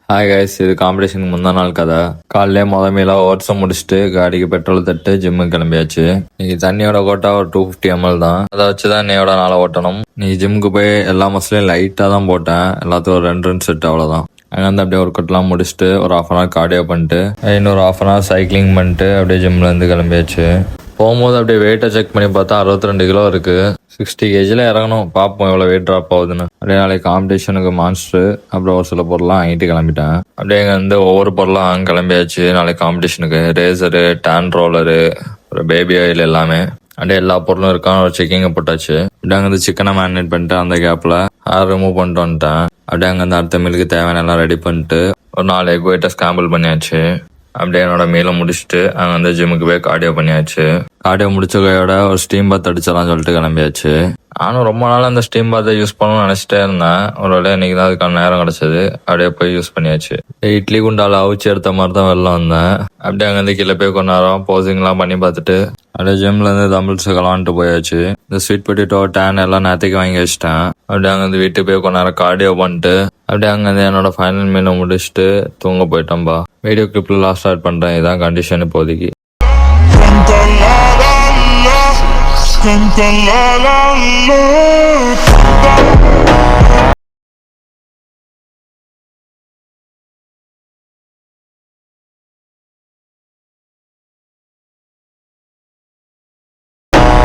Hi guys, இது காம்படிஷனுக்கு முந்தா நாள் கதை. காலையிலே முதமையில ஓட்ஸை முடிச்சுட்டு காடிக்கு பெட்ரோல் தட்டு ஜிம்முக்கு கிளம்பியாச்சு. இன்னைக்கு தண்ணியோட கோட்டா ஒரு 250 ml தான். அதை வச்சுதான் இன்னையோட நாளை ஓட்டணும். நீ ஜிம்முக்கு போய் எல்லா மசிலையும் லைட்டா தான் போட்டேன். எல்லாத்துக்கும் ஒரு 2 செட் அவ்வளவுதான். அங்கே வந்து அப்படியே ஒர்க் அவுட்லாம் முடிச்சுட்டு ஒரு 1/2 hour கார்டியோ பண்ணிட்டு இன்னொரு 1/2 hour சைக்கிளிங் பண்ணிட்டு அப்படியே ஜிம்ல இருந்து கிளம்பியாச்சு. போகும்போது அப்படியே வெயிட்டை செக் பண்ணி பார்த்தா 62 கிலோ இருக்கு. 60 kgல இறங்கணும். பார்ப்போம் எவ்வளோ வெயிட் ட்ராப் ஆகுதுன்னு. அப்படியே நாளைக்கு காம்படிஷனுக்கு மான்ஸ்டர் அப்புறம் ஒரு சில பொருளாம் வாங்கிட்டு கிளம்பிட்டேன். அப்படியே இங்கே வந்து ஒவ்வொரு பொருளாக கிளம்பியாச்சு. நாளைக்கு காம்படிஷனுக்கு ரேசரு, டேன் ரோலரு, ஒரு பேபி ஆயில் எல்லாமே அப்படியே எல்லா பொருளும் இருக்கான்னு ஒரு செக்கிங்கை போட்டாச்சு. அப்படியே அங்கே வந்து சிக்கனை மேரினேட் பண்ணிட்டு அந்த கேப்பில் ஹேர் ரிமூவ் பண்ணிட்டு வந்துட்டேன். அப்படியே அங்கே வந்து அடுத்த மீலுக்கு தேவையான எல்லாம் ரெடி பண்ணிட்டு ஒரு 4 எக் ஒயிட்டை ஸ்காம்பிள் பண்ணியாச்சு. அப்படியே என்னோட மீலை முடிச்சுட்டு அங்கே வந்து ஜிம்முக்கு போய் கார்டியோ பண்ணியாச்சு. கார்டியோ முடிச்ச கையோட ஒரு ஸ்டீம் பாத் அடிச்சலாம் சொல்லிட்டு கிளம்பியாச்சு. நானும் ரொம்ப நாள் அந்த ஸ்டீம் பாத்தை யூஸ் பண்ணணும்னு நினைச்சிட்டே இருந்தேன். ஒரு வேலையை இன்னைக்கு தான் அதுக்கான நேரம் கிடைச்சது. அப்படியே போய் யூஸ் பண்ணியாச்சு. இட்லி குண்டால அவிச்சு எடுத்த மாதிரி தான் வெளில வந்தேன். அப்படியே அங்கே வந்து கீழே போய் கொஞ்ச நேரம் போசிங்லாம் பண்ணி பார்த்துட்டு அப்படியே ஜிம்ல இருந்து தம்பிள்ஸ் கலான்ட்டு போயாச்சு. இந்த ஸ்வீட் பொட்டேட்டோ, டேன் எல்லாம் நேற்றுக்கு வாங்கி வச்சிட்டேன். அப்படியே அங்கே வந்து வீட்டுக்கு போய் கொஞ்ச நேரம் கார்டியோ பண்ணிட்டு அப்படியே அங்கே வந்து என்னோட ஃபைனல் மீலை முடிச்சுட்டு தூங்க போயிட்டேன்பா. வீடியோ கிளிப்ல லாஸ்ட் ஸ்டார்ட் பண்றேன். இதான் கண்டிஷன் இப்போதைக்கு. Canta la la la